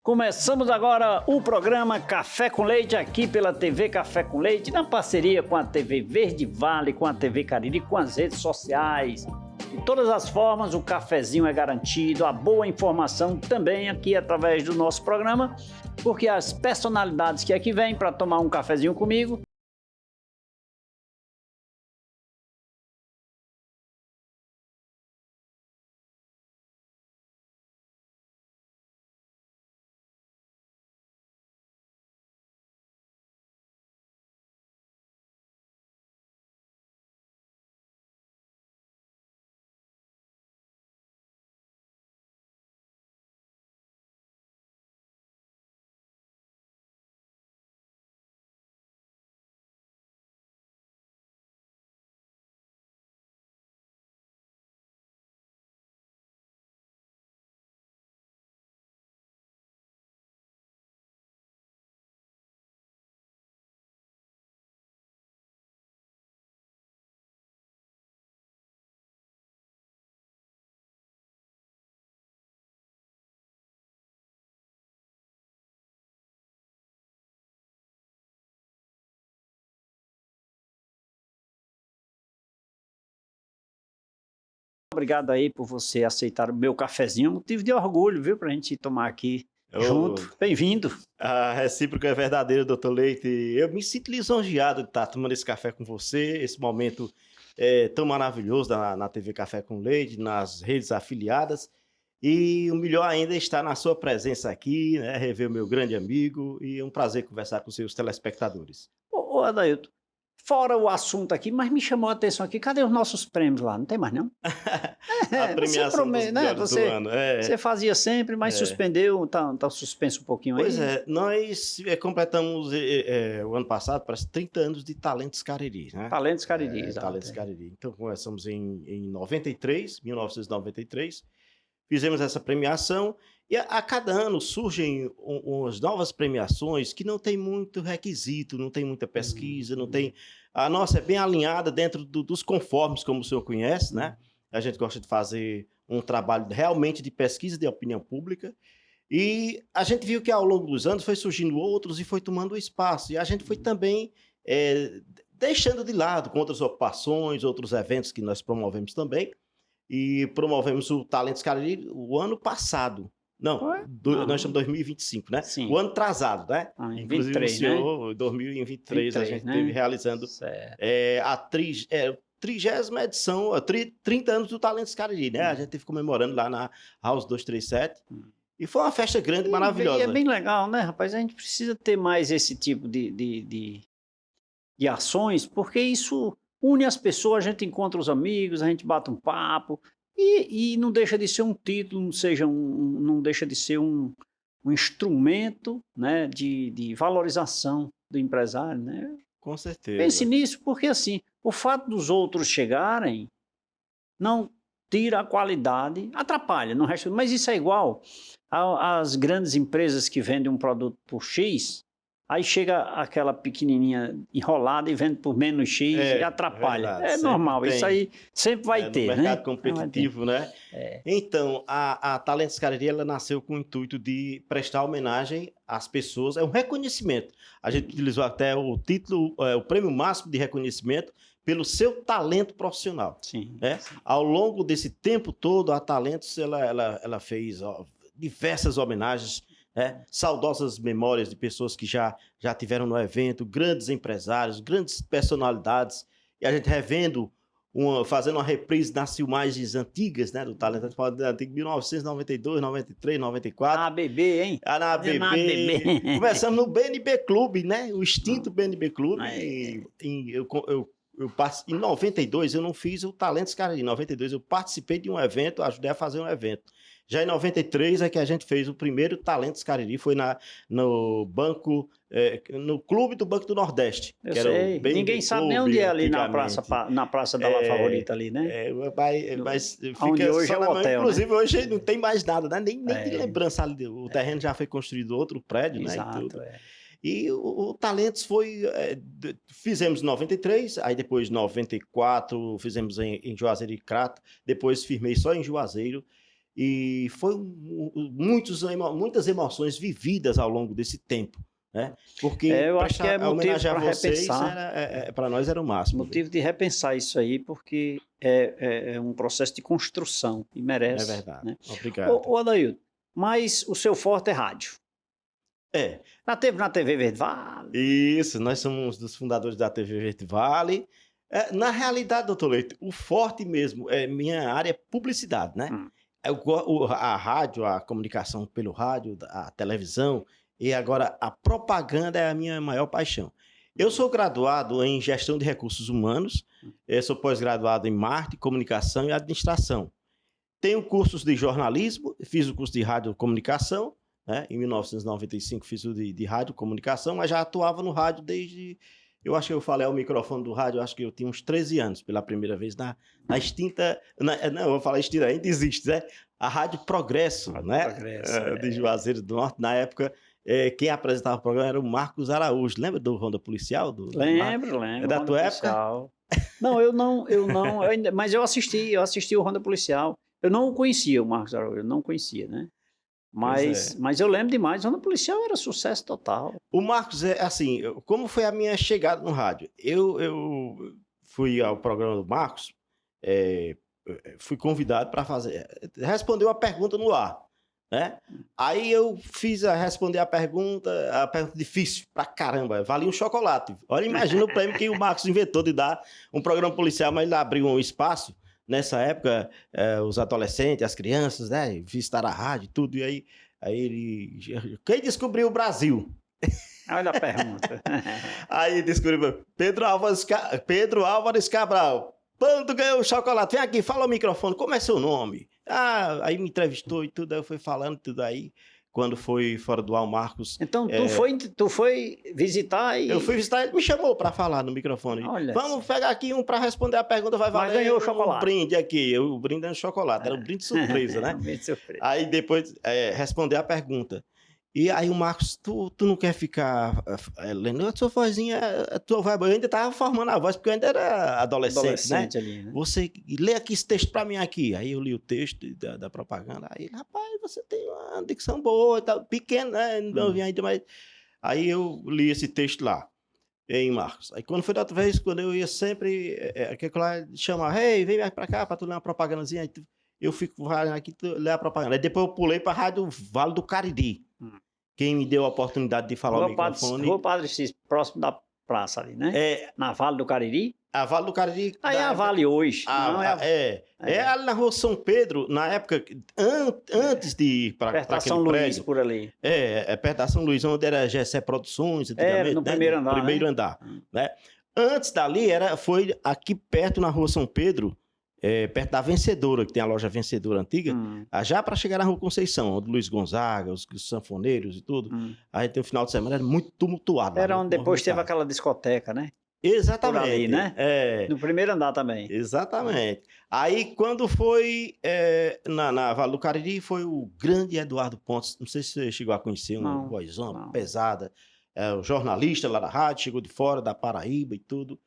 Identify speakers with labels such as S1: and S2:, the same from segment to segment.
S1: Começamos agora o programa Café com Leite aqui pela TV Café com Leite, na parceria com a TV Verde Vale, com a TV Cariri, com as redes sociais. De todas as formas, o cafezinho é garantido, a boa informação também aqui através do nosso programa, porque as personalidades que aqui vêm para tomar um cafezinho comigo Obrigado aí por você aceitar o meu cafezinho, motivo de orgulho, viu, para a gente tomar aqui junto. Bem-vindo.
S2: A recíproca é verdadeira, doutor Leite. Eu me sinto lisonjeado de estar tomando esse café com você, esse momento tão maravilhoso na TV Café com Leite, nas redes afiliadas. E o melhor ainda é estar na sua presença aqui, né, rever o meu grande amigo, e é um prazer conversar com seus telespectadores.
S1: Ô Adailton, fora o assunto aqui, mas me chamou a atenção aqui, cadê os nossos prêmios lá? Não tem mais não?
S2: A premiação dos melhores do ano.
S1: Você fazia sempre, mas suspendeu, tá suspenso um pouquinho aí.
S2: Pois é, nós completamos o ano passado, parece 30 anos de Talentos Cariri, né?
S1: Talentos Cariri, exato.
S2: Talentos Cariri. Então começamos em 1993, fizemos essa premiação e a cada ano surgem umas novas premiações que não tem muito requisito, não tem muita pesquisa, não tem... A nossa é bem alinhada dentro dos conformes, como o senhor conhece, né? A gente gosta de fazer um trabalho realmente de pesquisa de opinião pública e a gente viu que ao longo dos anos foi surgindo outros e foi tomando espaço. E a gente foi também deixando de lado com outras ocupações, outros eventos que nós promovemos também. E promovemos o Talentos Cariri o ano passado. Não, nós estamos em 2025, né?
S1: Sim.
S2: O ano atrasado, né? Inclusive
S1: 23,
S2: o senhor, em 2023, a gente esteve realizando a 30ª edição, 30 anos do Talentos Cariri, né? A gente esteve comemorando lá na House 237. E foi uma festa grande, maravilhosa.
S1: E é bem legal, né, rapaz? A gente precisa ter mais esse tipo de ações, porque isso une as pessoas, a gente encontra os amigos, a gente bate um papo, e não deixa de ser um título, não deixa de ser um instrumento, né, de valorização do empresário, né?
S2: Com certeza.
S1: Pense nisso, porque assim, o fato dos outros chegarem não tira a qualidade, atrapalha, não resta, mas isso é igual às grandes empresas que vendem um produto por X, aí chega aquela pequenininha enrolada e vende por menos X e atrapalha.
S2: Verdade,
S1: normal, isso aí sempre vai ter,
S2: no
S1: né?
S2: mercado competitivo, né? Então, a Talentos Cariri, ela nasceu com o intuito de prestar homenagem às pessoas, é um reconhecimento. A gente utilizou até o título, o prêmio máximo de reconhecimento pelo seu talento profissional.
S1: Sim,
S2: né?
S1: sim.
S2: Ao longo desse tempo todo, a Talentos, ela fez diversas homenagens, saudosas memórias de pessoas que já tiveram no evento, grandes empresários, grandes personalidades, e a gente revendo, fazendo uma reprise das filmagens antigas, né, do Talento, de 1992, 93, 94.
S1: Na ABB, hein?
S2: Na ABB. Começamos no BNB Clube, né, o extinto BNB Clube. Em 92 eu não fiz o Talentos Cariri, em 92 eu participei de um evento, ajudei a fazer um evento. Já em 93 é que a gente fez o primeiro Talentos Cariri, foi no banco, no clube do Banco do Nordeste.
S1: Eu sei, ninguém sabe nem onde é ali na praça da La Favorita ali, né?
S2: Mas fica
S1: onde hoje é o hotel,
S2: inclusive
S1: né?
S2: Hoje não tem mais nada, né? Nem de lembrança ali, o terreno já foi construído outro prédio,
S1: exato,
S2: né? E tudo. E o Talentos foi... fizemos em 93, aí depois em 94 fizemos em Juazeiro e Crato, depois firmei só em Juazeiro. e foi muitas emoções vividas ao longo desse tempo, né? Porque
S1: Eu acho que é motivo
S2: homenagear
S1: para
S2: vocês
S1: repensar,
S2: para nós era o máximo.
S1: motivo de repensar isso aí, porque é um processo de construção e
S2: É
S1: merece,
S2: verdade.
S1: né?
S2: Obrigado.
S1: Ô Adailton, mas o seu forte é rádio.
S2: É,
S1: Na TV Verde Vale.
S2: isso, nós somos dos fundadores da TV Verde Vale. Na realidade, doutor Leite, o forte mesmo, minha área é publicidade, né?
S1: Hum.
S2: A rádio, a comunicação pelo rádio, a televisão e agora a propaganda é a minha maior paixão. Eu sou graduado em gestão de recursos humanos, sou pós-graduado em marketing, comunicação e administração. Tenho cursos de jornalismo, fiz o curso de radiocomunicação, né? Em 1995 fiz o de radiocomunicação, mas já atuava no rádio desde... Eu acho que eu falei ao microfone do rádio, acho que eu tinha uns 13 anos, pela primeira vez na extinta... não, eu vou falar extinta, ainda existe, né? A Rádio Progresso, né?
S1: Progresso,
S2: De Juazeiro do Norte. Na época, quem apresentava o programa era o Marcos Araújo. Lembra do Ronda Policial?
S1: Lembro.
S2: É da
S1: Ronda
S2: tua
S1: Policial. Não, eu não, mas eu assisti o Ronda Policial. Eu não conhecia o Marcos Araújo, eu não conhecia, né? Mas eu lembro demais, o Ronda Policial era sucesso total.
S2: O Marcos é assim, como foi a minha chegada no rádio? Eu fui ao programa do Marcos, fui convidado para responder uma pergunta no ar, né? Aí eu responder a pergunta difícil pra caramba, valia um chocolate. Olha, imagina o prêmio que o Marcos inventou de dar um programa policial, mas ele abriu um espaço. Nessa época, os adolescentes, as crianças, né, visitaram a rádio e tudo, e aí ele... Quem descobriu o Brasil?
S1: Olha a pergunta.
S2: Aí descobriu Pedro Álvares Cabral. Quando ganhou o chocolate? Vem aqui, fala o microfone, como é seu nome? Aí me entrevistou e tudo, aí eu fui falando tudo aí. Quando foi fora do ar, o Marcos...
S1: Então, tu foi visitar e...
S2: Eu fui visitar, ele me chamou para falar no microfone.
S1: Olha,
S2: vamos pegar aqui um para responder a pergunta, vai valer
S1: ganhou o chocolate.
S2: Brinde aqui. O brinde era um chocolate, era um brinde surpresa, né?
S1: Um brinde surpresa.
S2: Aí depois responder a pergunta. E aí o Marcos, tu não quer ficar lendo a sua vozinha, eu ainda estava formando a voz, porque eu ainda era adolescente, né?
S1: Ali, né?
S2: Você lê aqui esse texto para mim aqui. Aí eu li o texto da propaganda. Aí, rapaz, você tem uma dicção boa, tá, pequeno, né? Não vi ainda, mas... Aí eu li esse texto lá, em Marcos. Aí quando foi da outra vez, quando eu ia sempre, aquele lá chamava, hey, vem mais para cá para tu ler uma propagandazinha. Aí eu fico aqui, tu lê a propaganda. Aí depois eu pulei para a Rádio Vale do Cariri. Quem me deu a oportunidade de falar o microfone...
S1: Rua Padre Cícero, próximo da praça ali, né? Na Vale do Cariri?
S2: A Vale do Cariri...
S1: Aí é a Vale hoje.
S2: Ali na Rua São Pedro, na época, antes de ir para aquele
S1: São Luís,
S2: prédio,
S1: por ali.
S2: perto da São Luís, onde era GC Produções, antigamente,
S1: no primeiro andar,
S2: primeiro andar, né? Antes dali, foi aqui perto, na Rua São Pedro, perto da Vencedora, que tem a loja Vencedora antiga, já para chegar na Rua Conceição, onde Luiz Gonzaga, os sanfoneiros e tudo. Aí tem o final de semana, era muito tumultuado.
S1: Era onde depois teve aquela discoteca, né?
S2: Exatamente.
S1: Por ali, né? No primeiro andar também.
S2: Exatamente. Aí, quando foi na Vale do Cariri, foi o grande Eduardo Pontes. Não sei se você chegou a conhecer, uma vozona pesada. O jornalista lá da rádio, chegou de fora, da Paraíba e tudo.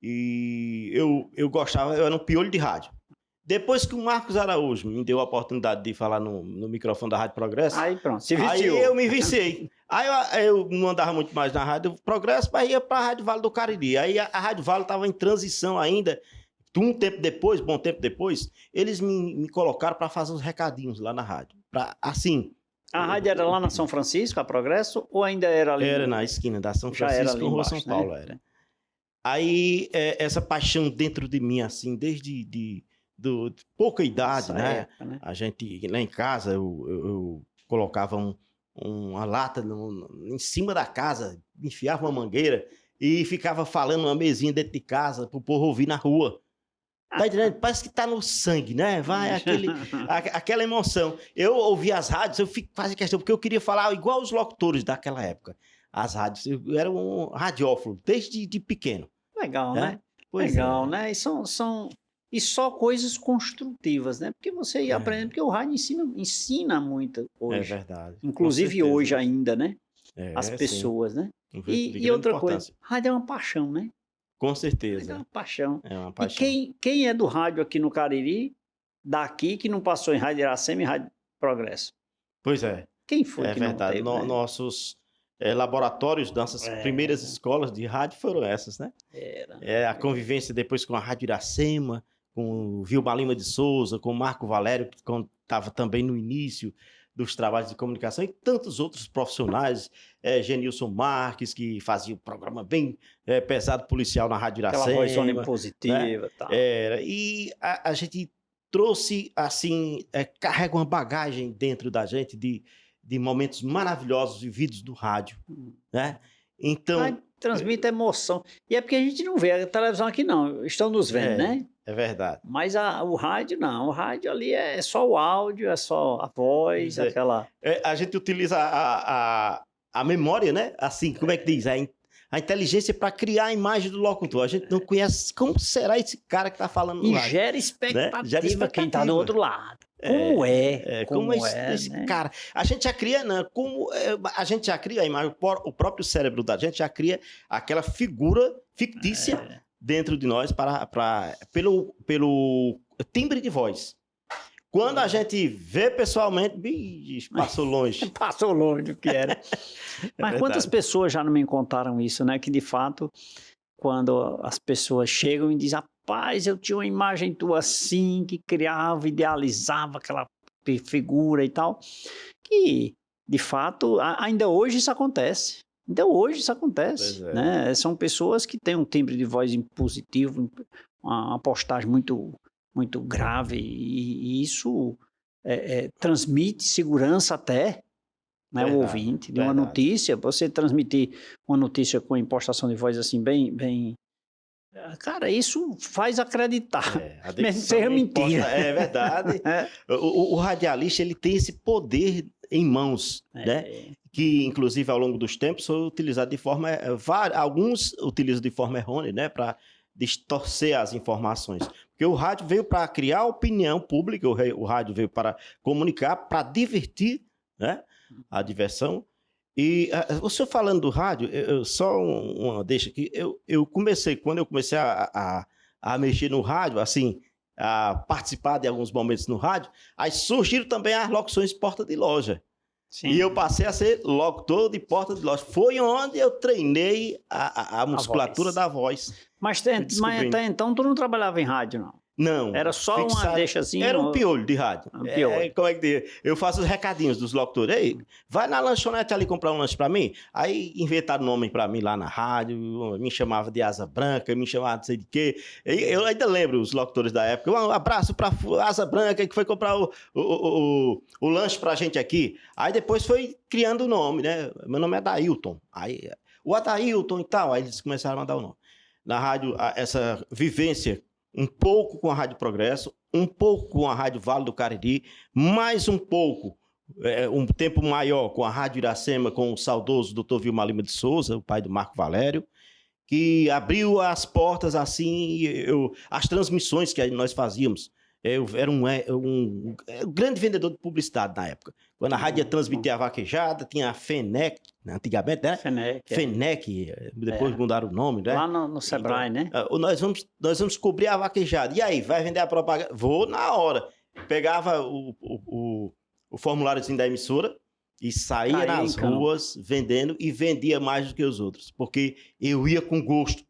S2: E eu gostava, eu era um piolho de rádio. Depois que o Marcos Araújo me deu a oportunidade de falar no microfone da Rádio Progresso...
S1: Aí pronto, se viciou.
S2: Aí eu me viciei. Aí eu não andava muito mais na Rádio Progresso, mas ia para a Rádio Vale do Cariri. Aí a Rádio Vale estava em transição ainda. Bom tempo depois, eles me colocaram para fazer uns recadinhos lá na rádio. Assim...
S1: A rádio era lá na São Francisco, a Progresso, ou ainda era ali?
S2: Era na esquina da São Francisco com Rua São Paulo, era. Aí, essa paixão dentro de mim, assim, desde de pouca idade, né?
S1: Época, né?
S2: A gente, lá em casa, eu colocava uma lata em cima da casa, enfiava uma mangueira e ficava falando uma mesinha dentro de casa pro povo ouvir na rua. Tá entendendo? Parece que tá no sangue, né? Vai aquela emoção. Eu ouvia as rádios, eu fazia questão, porque eu queria falar igual os locutores daquela época. As rádios, eu era um radiófilo, desde de pequeno.
S1: Legal, né? Legal, né? E só coisas construtivas, né? Porque você ia aprendendo, porque o rádio ensina muito hoje.
S2: É verdade.
S1: Inclusive hoje ainda, né? As pessoas, né?
S2: E
S1: outra coisa, rádio é uma paixão, né?
S2: Com certeza.
S1: É uma paixão.
S2: É uma paixão.
S1: E quem é do rádio aqui no Cariri daqui que não passou em Rádio Iracema e Rádio Progresso?
S2: Pois é.
S1: Quem foi
S2: É
S1: que
S2: verdade.
S1: não teve, né?
S2: Nossos laboratórios, nossas primeiras escolas de rádio foram essas, né? A convivência depois com a Rádio Iracema, com o Vilmar Lima de Souza, com o Marco Valério, que estava também no início dos trabalhos de comunicação, e tantos outros profissionais, Genilson Marques, que fazia um programa bem pesado policial na Rádio Iracema.
S1: Aquela voz positiva, né? Tal.
S2: E a gente trouxe, assim, carrega uma bagagem dentro da gente de momentos maravilhosos vividos do rádio, né? Então...
S1: transmite emoção. E é porque a gente não vê a televisão aqui, não. Estão nos vendo, né?
S2: É verdade.
S1: Mas o rádio, não. O rádio ali é só o áudio, é só a voz, aquela...
S2: a gente utiliza a memória, né? Assim, como é que diz? A inteligência para criar a imagem do locutor. A gente não conhece como será esse cara que está falando no rádio.
S1: E gera expectativa,
S2: né? Gera expectativa
S1: quem está do outro lado. Como
S2: esse
S1: né?
S2: cara. A gente já cria, né? A gente já cria a imagem, o próprio cérebro da gente já cria aquela figura fictícia dentro de nós pelo timbre de voz. Quando a gente vê pessoalmente, bicho, passou longe.
S1: Passou longe do que era. Mas quantas pessoas já não me contaram isso, né? Que de fato, quando as pessoas chegam e dizem, rapaz, eu tinha uma imagem tua assim, que criava, idealizava aquela figura e tal, que de fato, ainda hoje isso acontece. Né? São pessoas que têm um timbre de voz impositivo, uma postagem muito grave, e isso transmite segurança até, né, o ouvinte de uma notícia. Você transmitir uma notícia com impostação de voz assim bem cara, isso faz acreditar, mesmo que seja mentira.
S2: É verdade. O radialista, ele tem esse poder em mãos, né? Que inclusive ao longo dos tempos foi utilizado de forma, alguns utilizam de forma errônea, né, para distorcer as informações. Porque o rádio veio para criar opinião pública, o rádio veio para comunicar, para divertir, né, a diversão. E o senhor falando do rádio, só uma deixa aqui, quando eu comecei a mexer no rádio, assim, a participar de alguns momentos no rádio, aí surgiram também as locuções porta de loja. Sim. E eu passei a ser locutor de porta de loja. Foi onde eu treinei a musculatura da voz.
S1: Mas até então tu não trabalhava em rádio, não?
S2: Não.
S1: Era só uma deixazinha?
S2: Era um piolho de rádio. Como é que diz? Eu faço os recadinhos dos locutores. Ei, vai na lanchonete ali comprar um lanche pra mim. Aí inventaram nome pra mim lá na rádio, me chamava de Asa Branca, me chamava de não sei de quê. Eu ainda lembro os locutores da época. Um abraço pra Asa Branca, que foi comprar o lanche pra gente aqui. Aí depois foi criando o nome, né? Meu nome é Adailton. Aí, o Adailton e tal. Aí eles começaram a mandar o nome. Na rádio, essa vivência um pouco com a Rádio Progresso, um pouco com a Rádio Vale do Cariri, mais um pouco, um tempo maior com a Rádio Iracema, com o saudoso Dr. Vilmar Lima de Souza, o pai do Marco Valério, que abriu as portas assim, as transmissões que nós fazíamos. Eu era um grande vendedor de publicidade na época. Quando a rádio ia transmitir a vaquejada, tinha a Fenec, antigamente, né? Fenec, depois mudaram o nome, né?
S1: Lá no Sebrae,
S2: então,
S1: né?
S2: Nós vamos cobrir a vaquejada. E aí, vai vender a propaganda? Vou na hora. Pegava o formuláriozinho da emissora e saía nas ruas vendendo, e vendia mais do que os outros, porque eu ia com gosto.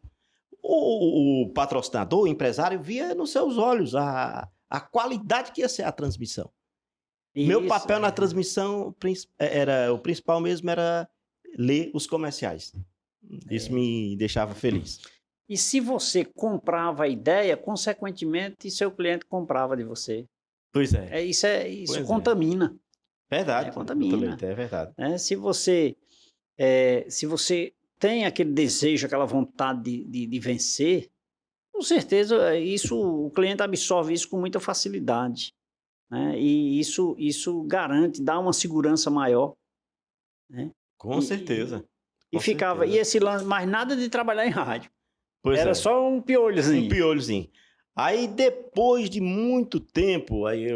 S2: O patrocinador, o empresário, via nos seus olhos a qualidade que ia ser a transmissão. Meu papel na transmissão, o principal mesmo era ler os comerciais. Isso me deixava feliz.
S1: E se você comprava a ideia, consequentemente, seu cliente comprava de você.
S2: Pois é.
S1: Isso contamina.
S2: Verdade.
S1: Contamina.
S2: É verdade.
S1: Se você tem aquele desejo, aquela vontade de vencer, com certeza o cliente absorve isso com muita facilidade, né? E isso garante, dá uma segurança maior, né?
S2: Com certeza.
S1: E esse lance, mais nada de trabalhar em rádio. Era só um piolhozinho.
S2: Um piolhozinho. Aí depois de muito tempo, aí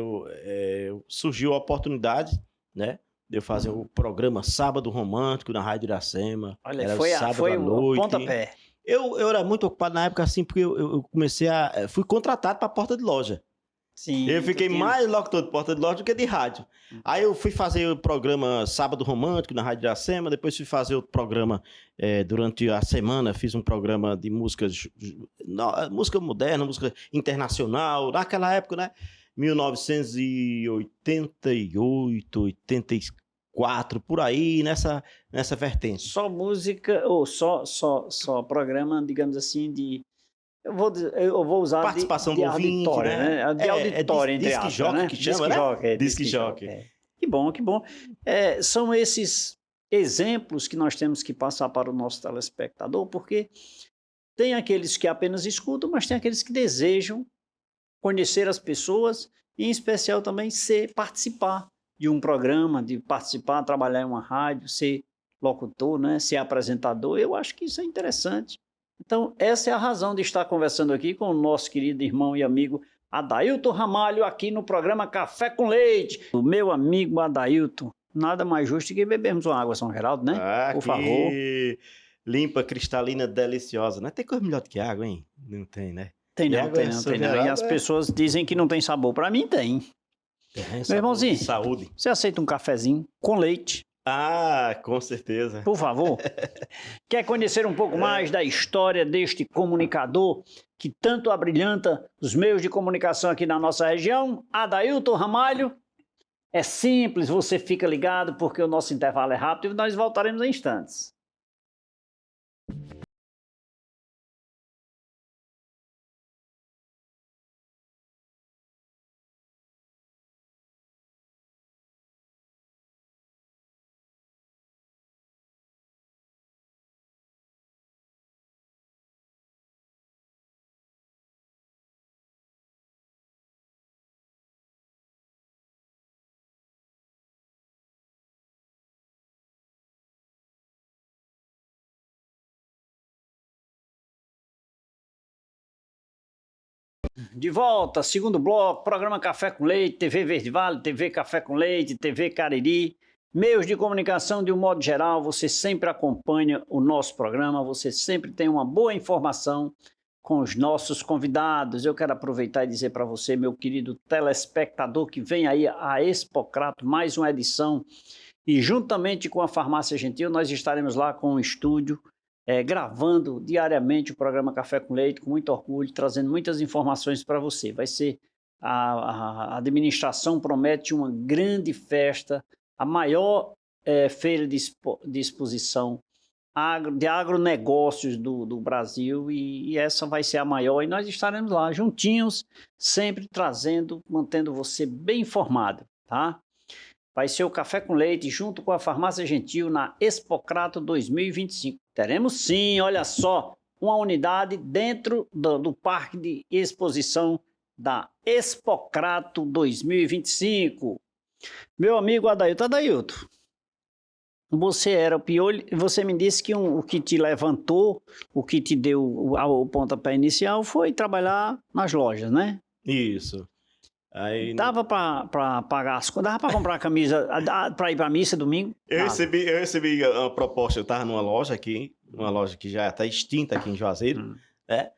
S2: surgiu a oportunidade, né, de eu fazer o programa Sábado Romântico na Rádio Iracema.
S1: Olha,
S2: era
S1: foi
S2: o
S1: pontapé.
S2: Eu era muito ocupado na época, assim, porque eu fui contratado para a porta de loja.
S1: Sim,
S2: Eu
S1: tu
S2: fiquei
S1: tinha-
S2: mais locutor de porta de loja do que de rádio. Aí eu fui fazer o programa Sábado Romântico na Rádio Iracema, depois fui fazer outro programa durante a semana, fiz um programa de música moderna, música internacional, naquela época, né? 1988, 84, por aí, nessa vertente.
S1: Só música, ou só programa, digamos assim, de... Eu vou usar
S2: Participação
S1: de
S2: do ouvinte,
S1: auditório,
S2: né?
S1: né? De auditório, entre
S2: disque
S1: aspas,
S2: jockey
S1: né?
S2: que chama, né? Disque jockey.
S1: Que bom, que bom. São esses exemplos que nós temos que passar para o nosso telespectador, porque tem aqueles que apenas escutam, mas tem aqueles que desejam conhecer as pessoas e, em especial, também participar de um programa, de participar, trabalhar em uma rádio, ser locutor, né? Ser apresentador. Eu acho que isso é interessante. Então, essa é a razão de estar conversando aqui com o nosso querido irmão e amigo Adailton Ramalho, aqui no programa Café com Leite. O meu amigo Adailton, nada mais justo que bebermos uma água São Geraldo, né? Por favor.
S2: Limpa, cristalina, deliciosa. Não tem coisa melhor do que água, hein? Não tem, né?
S1: Tem
S2: E
S1: não,
S2: água
S1: tem não,
S2: São
S1: tem não. E
S2: Geraldo
S1: as pessoas dizem que não tem sabor. Para mim tem. Meu irmãozinho,
S2: saúde.
S1: você aceita um cafezinho com leite?
S2: Ah, com certeza.
S1: Por favor. Quer conhecer um pouco mais da história deste comunicador que tanto abrilhanta os meios de comunicação aqui na nossa região? Adailton Ramalho. É simples, você fica ligado porque o nosso intervalo é rápido e nós voltaremos em instantes. De volta, segundo bloco, programa Café com Leite, TV Verde Vale, TV Café com Leite, TV Cariri. Meios de comunicação de um modo geral, você sempre acompanha o nosso programa, você sempre tem uma boa informação com os nossos convidados. Eu quero aproveitar e dizer para você, meu querido telespectador, que vem aí a Expocrato, mais uma edição, e juntamente com a Farmácia Gentil, nós estaremos lá com o estúdio, gravando diariamente o programa Café com Leite, com muito orgulho, trazendo muitas informações para você. Vai ser, a administração promete uma grande festa, a maior feira de exposição de agronegócios do Brasil, e essa vai ser a maior, e nós estaremos lá juntinhos, sempre trazendo, mantendo você bem informado, tá? Vai ser o Café com Leite junto com a Farmácia Gentil na Expocrato 2025. Teremos sim, olha só, uma unidade dentro do Parque de Exposição da Expocrato 2025. Meu amigo Adailton, você era o piolho, você me disse que o que te levantou, o que te deu o pontapé inicial foi trabalhar nas lojas, né?
S2: Isso. Aí,
S1: dava para pagar as contas, dava para comprar a camisa para ir para a missa domingo?
S2: Eu recebi uma proposta, eu estava numa loja aqui, uma loja que já está extinta aqui em Juazeiro, né?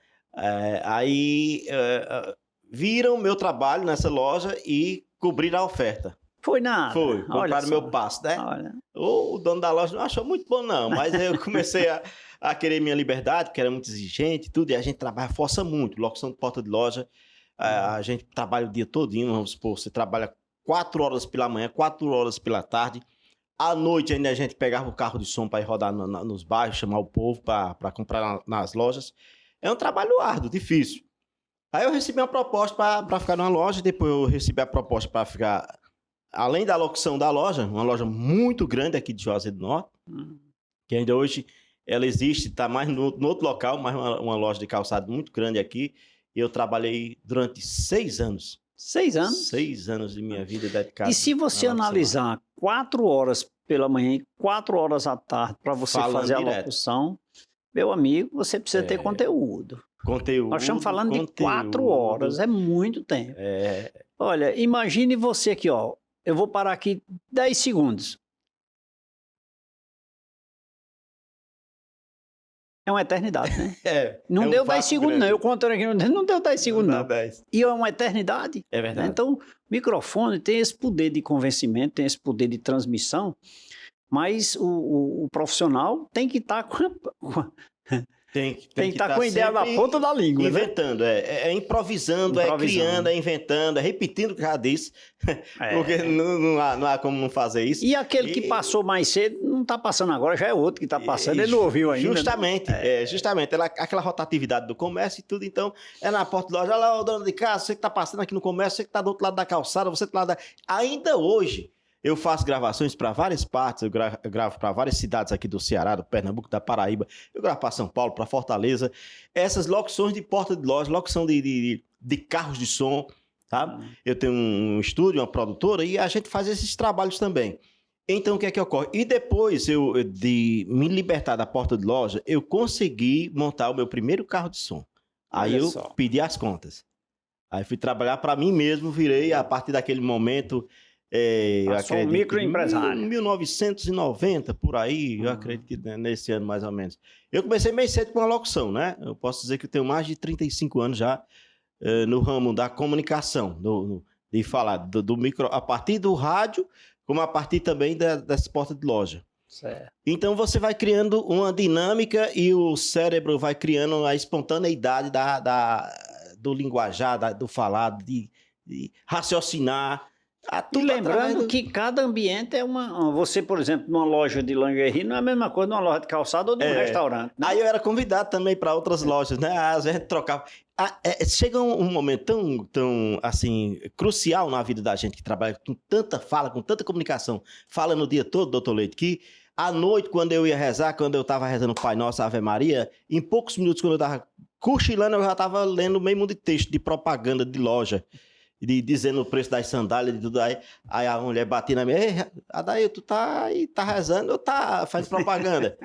S2: Aí viram meu trabalho nessa loja e cobriram a oferta.
S1: Foi nada.
S2: Foi, compraram meu passe, né?
S1: Olha.
S2: O dono da loja não achou muito bom não, mas eu comecei a querer minha liberdade, porque era muito exigente e tudo, e a gente trabalha, força muito, locução de porta de loja. A gente trabalha o dia todinho, vamos supor, você trabalha 4 horas pela manhã, 4 horas pela tarde. À noite ainda a gente pegava o carro de som para ir rodar nos bairros, chamar o povo para comprar nas lojas. É um trabalho árduo, difícil. Aí eu recebi uma proposta para ficar numa loja, depois eu recebi a proposta para ficar, além da locução da loja, uma loja muito grande aqui de Juazeiro do Norte, que ainda hoje ela existe, está mais no outro local, mas uma loja de calçado muito grande aqui. Eu trabalhei durante 6 anos.
S1: 6 anos?
S2: 6 anos de minha vida dedicada.
S1: E se você analisar 4 horas pela manhã e 4 horas à tarde para você fazer a locução, meu amigo, você precisa ter conteúdo. Nós estamos falando de 4 horas, é muito tempo. Olha, imagine você aqui, ó. Eu vou parar aqui 10 segundos. É uma eternidade, né?
S2: Não
S1: Não deu 10 segundos, não. Eu contando aqui, não deu 10 segundos, não.
S2: 10.
S1: E é uma eternidade.
S2: É verdade.
S1: Né? Então, o microfone tem esse poder de convencimento, tem esse poder de transmissão, mas o profissional tem que estar tem que estar com a ideia na ponta da língua.
S2: Inventando,
S1: né?
S2: improvisando, é criando, é inventando, é repetindo o que já disse. Porque não há como não fazer isso.
S1: E aquele que passou mais cedo, não está passando agora, já é outro que está passando, ele não ouviu ainda.
S2: Justamente, justamente. Aquela rotatividade do comércio e tudo, então, é na porta da loja. Olha lá, o dono de casa, você que está passando aqui no comércio, você que está do outro lado da calçada, você do lado da... Ainda hoje, eu faço gravações para várias partes, eu gravo para várias cidades aqui do Ceará, do Pernambuco, da Paraíba, eu gravo para São Paulo, para Fortaleza. Essas locuções de porta de loja, locução de carros de som, tá? Eu tenho um estúdio, uma produtora, e a gente faz esses trabalhos também. Então, o que é que ocorre? E depois de me libertar da porta de loja, eu consegui montar o meu primeiro carro de som. Aí eu pedi as contas. Aí fui trabalhar para mim mesmo, virei, a partir daquele momento... eu acredito,
S1: um microempresário.
S2: 1990, por aí, eu acredito que nesse ano mais ou menos. Eu comecei meio cedo com a locução, né? Eu posso dizer que eu tenho mais de 35 anos já no ramo da comunicação, de falar do micro, a partir do rádio, como a partir também dessa porta de loja.
S1: Certo.
S2: Então você vai criando uma dinâmica e o cérebro vai criando a espontaneidade do linguajar, do falar, de raciocinar.
S1: E lembrando que cada ambiente é uma... Você, por exemplo, numa loja de lingerie não é a mesma coisa numa loja de calçado ou de um restaurante. Né?
S2: Aí eu era convidado também para outras lojas, né? Às vezes a gente trocava. Chega um momento tão, assim, crucial na vida da gente que trabalha com tanta fala, com tanta comunicação, fala no dia todo, doutor Leite, que à noite, quando eu ia rezar, quando eu estava rezando o Pai Nosso, Ave Maria, em poucos minutos, quando eu estava cochilando, eu já estava lendo meio mundo de texto de propaganda de loja. Dizendo o preço das sandálias e tudo aí. Aí a mulher batia na minha, ei, Adair, tu tá rezando ou tá fazendo propaganda?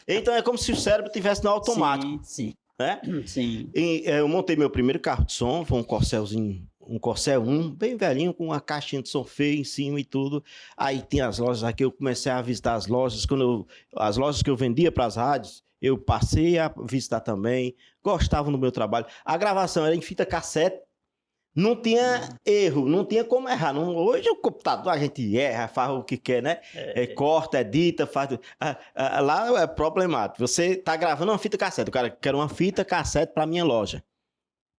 S2: Então é como se o cérebro estivesse no automático.
S1: Sim.
S2: Né?
S1: Sim.
S2: E eu montei meu primeiro carro de som, foi um Corcelzinho, um Corcel 1, bem velhinho, com uma caixinha de som feio em cima e tudo. Aí tem as lojas aqui, eu comecei a visitar as lojas, as lojas que eu vendia para as rádios, eu passei a visitar também, gostava do meu trabalho. A gravação era em fita cassete, não tinha erro, não tinha como errar. Hoje o computador a gente erra, faz o que quer, né? Corta, edita, faz... lá é problemático. Você tá gravando uma fita cassete, o cara quer uma fita cassete para minha loja,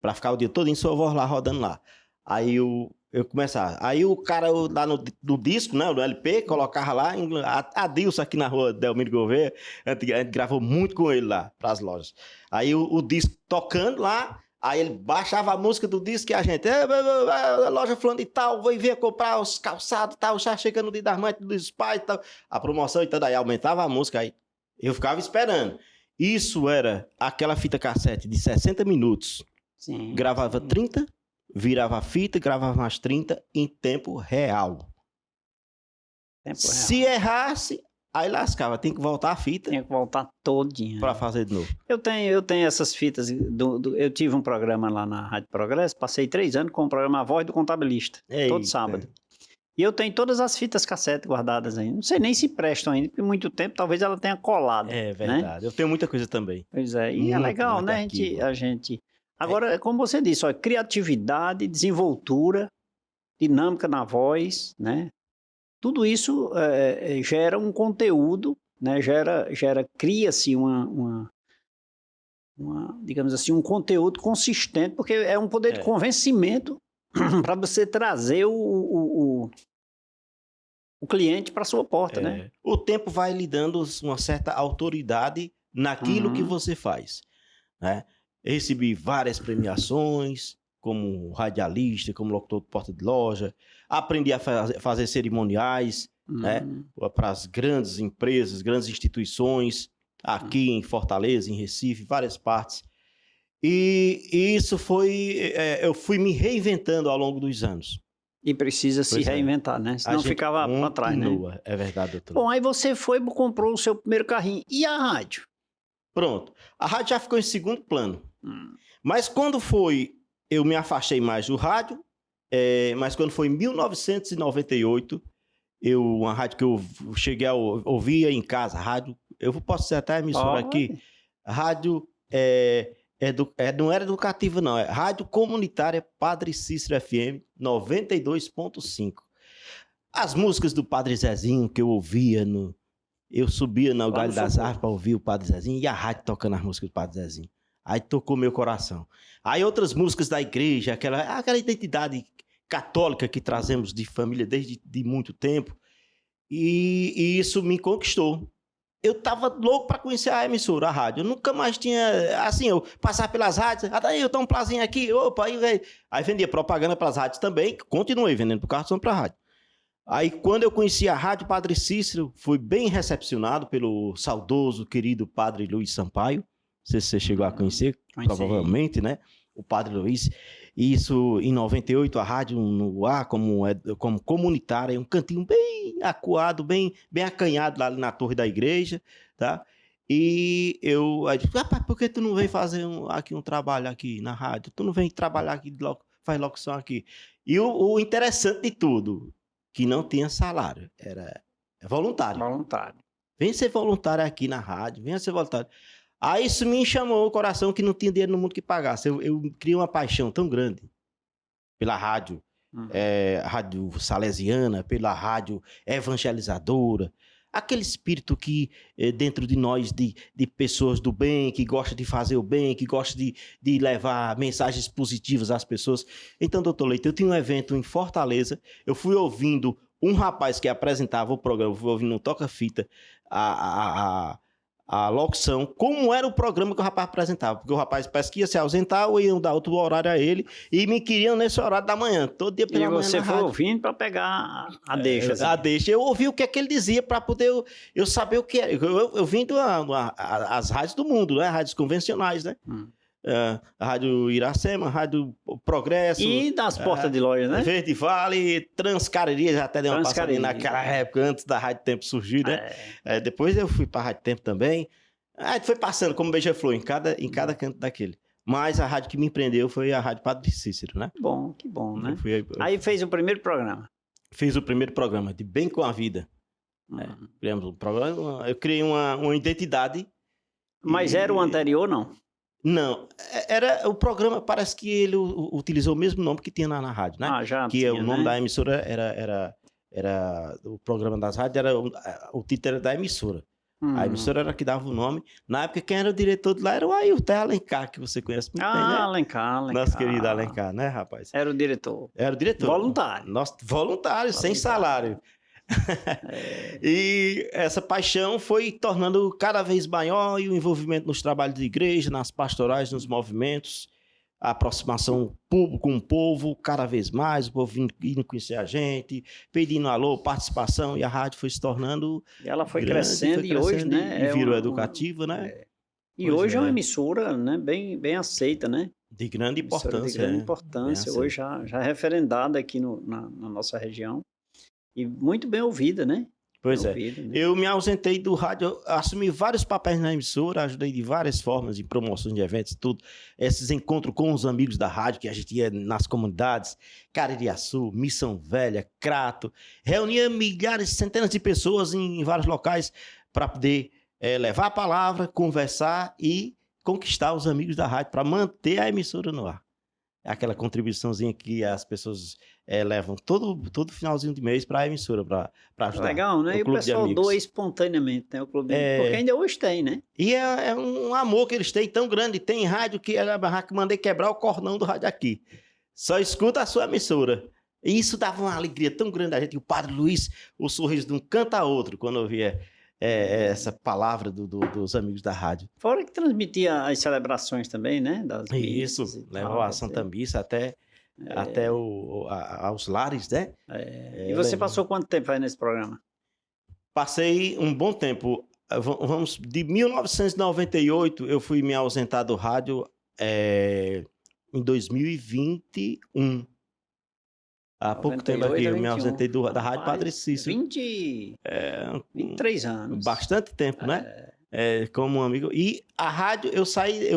S2: para ficar o dia todo em sua voz lá, rodando lá. Aí eu começava. Aí o cara lá no disco, né, no LP, colocava lá, a Dilson aqui na rua Delmiro Gouveia, a gente gravou muito com ele lá, para as lojas. Aí o disco tocando lá, aí ele baixava a música do disco e a gente, a loja fulano e tal, venha comprar os calçados e tal, já chegando no dia das mães, dos pais e tal, a promoção e tal, aí aumentava a música, aí eu ficava esperando. Isso era aquela fita cassete de 60 minutos,
S1: Sim.
S2: Gravava 30, virava a fita, gravava mais 30 em tempo real. Se errasse, aí lascava, tem que voltar a fita.
S1: Tinha que voltar todinha.
S2: Para fazer de novo.
S1: Eu tenho essas fitas, eu tive um programa lá na Rádio Progresso, passei 3 anos com o programa A Voz do Contabilista, todo sábado. E eu tenho todas as fitas cassete guardadas ainda. Não sei nem se prestam ainda, porque muito tempo talvez ela tenha colado.
S2: É verdade, né? Eu tenho muita coisa também.
S1: Pois é, e é legal, né? A gente... Agora, como você disse, ó, criatividade, desenvoltura, dinâmica na voz, né? Tudo isso gera um conteúdo, né? Cria-se digamos assim, um conteúdo consistente, porque é um poder de convencimento para você trazer o cliente para sua porta, né?
S2: O tempo vai lhe dando uma certa autoridade naquilo que você faz, né? Recebi várias premiações, como radialista, como locutor de porta de loja. Aprendi a fazer cerimoniais, né, para as grandes empresas, grandes instituições, aqui em Fortaleza, em Recife, várias partes. E isso foi... eu fui me reinventando ao longo dos anos.
S1: E precisa se reinventar, né? Senão ficava para trás, né?
S2: É verdade, doutor.
S1: Bom, aí você comprou o seu primeiro carrinho. E a rádio?
S2: Pronto. A rádio já ficou em segundo plano. Mas quando eu me afastei mais do rádio, mas quando foi em 1998, uma rádio que eu cheguei a ouvir em casa, rádio, eu posso ser até a emissora aqui, Rádio não era educativa, não. É Rádio Comunitária Padre Cícero FM 92.5. As músicas do Padre Zezinho que eu ouvia eu subia no Galho das Árvores para ouvir o Padre Zezinho e a rádio tocando as músicas do Padre Zezinho. Aí tocou meu coração. Aí outras músicas da igreja, aquela identidade católica que trazemos de família desde de muito tempo. E isso me conquistou. Eu tava louco para conhecer a emissora, a rádio. Eu nunca mais tinha, assim, eu passava pelas rádios, daí eu tenho um plazinho aqui, opa, aí vendia propaganda para as rádios também, continuei vendendo pro cartão para a rádio. Aí, quando eu conheci a Rádio Padre Cícero, fui bem recepcionado pelo saudoso, querido Padre Luiz Sampaio. Não sei se você chegou a conhecer, provavelmente, né? O Padre Luiz. Isso, em 98, a rádio no ar, como comunitária, um cantinho bem acuado, bem acanhado lá na torre da igreja, tá? E aí disse, rapaz, por que tu não vem fazer um trabalho aqui na rádio? Tu não vem trabalhar aqui, faz locução aqui? E o interessante de tudo, que não tinha salário, era voluntário. Vem ser voluntário aqui na rádio, venha ser voluntário. Aí isso me chamou o coração que não tinha dinheiro no mundo que pagasse. Eu criei uma paixão tão grande pela rádio, rádio salesiana, pela rádio evangelizadora, aquele espírito que dentro de nós, de pessoas do bem, que gosta de fazer o bem, que gosta de levar mensagens positivas às pessoas. Então, doutor Leite, eu tinha um evento em Fortaleza, eu fui ouvindo um rapaz que apresentava o programa, fui ouvindo no toca-fita, a locução, como era o programa que o rapaz apresentava, porque o rapaz parece que ia se ausentar ou iam dar outro horário a ele e me queriam nesse horário da manhã, todo dia pela manhã.
S1: E você foi ouvindo para pegar a deixa. Assim.
S2: A deixa. Eu ouvi o que é que ele dizia para poder eu saber o que era. Eu vim as rádios do mundo, né? Rádios convencionais, né? A Rádio Iracema, a Rádio Progresso.
S1: E das portas de loja, né?
S2: Verde Vale, Transcariri, já até deu uma passadinha naquela época, antes da Rádio Tempo surgir, né? Depois eu fui para a Rádio Tempo também. Aí foi passando como beija-flor em cada canto daquele. Mas a rádio que me empreendeu foi a Rádio Padre Cícero, né?
S1: Bom, que bom, né? Aí fez o primeiro programa.
S2: Fiz o primeiro programa, de Bem com a Vida. Criamos um programa, eu criei uma identidade.
S1: Mas era o anterior, não?
S2: Não, era o programa, parece que ele utilizou o mesmo nome que tinha na rádio, né?
S1: Já
S2: que
S1: tinha,
S2: o nome da emissora era o programa das rádios, o título era da emissora. A emissora era que dava o nome. Na época, quem era o diretor de lá era o Ailton Alencar, que você conhece muito bem, né?
S1: Alencar.
S2: Nosso querido Alencar, né, rapaz?
S1: Era o diretor.
S2: Era o diretor.
S1: Voluntário.
S2: Voluntário, sem salário. E essa paixão foi tornando cada vez maior e o envolvimento nos trabalhos de igreja, nas pastorais, nos movimentos, a aproximação com o povo cada vez mais, o povo indo conhecer a gente, pedindo alô, participação, e a rádio foi se tornando
S1: e ela foi grande, crescendo e hoje, né?
S2: E virou educativa, né?
S1: E hoje é uma emissora, né, bem aceita, né?
S2: De grande importância.
S1: De grande importância, hoje já referendada aqui na nossa região. E muito bem ouvida, né?
S2: Pois é. Eu me ausentei do rádio, assumi vários papéis na emissora, ajudei de várias formas, de promoções de eventos, tudo. Esses encontros com os amigos da rádio, que a gente ia nas comunidades, Caririaçu, Missão Velha, Crato, reunia milhares, centenas de pessoas em vários locais para poder levar a palavra, conversar e conquistar os amigos da rádio, para manter a emissora no ar. Aquela contribuiçãozinha que as pessoas levam todo finalzinho de mês para a emissora, para ajudar.
S1: Legal, né? E o pessoal doa espontaneamente, né? O clube porque ainda hoje tem, né?
S2: E é um amor que eles têm tão grande. Tem rádio que mandei quebrar o cordão do rádio aqui. Só escuta a sua emissora. E isso dava uma alegria tão grande a gente. O Padre Luiz, o sorriso de um canto a outro, quando eu via essa palavra dos amigos da rádio.
S1: Fora que transmitia as celebrações também, né?
S2: Isso, levava a Santa Missa até aos lares, né?
S1: E você passou quanto tempo aí nesse programa?
S2: Passei um bom tempo. De 1998, eu fui me ausentar do rádio em 2021. Há pouco tempo aqui, eu me ausentei da Rádio Padre Cícero.
S1: 23 anos.
S2: Bastante tempo, né? Como um amigo. E a rádio, eu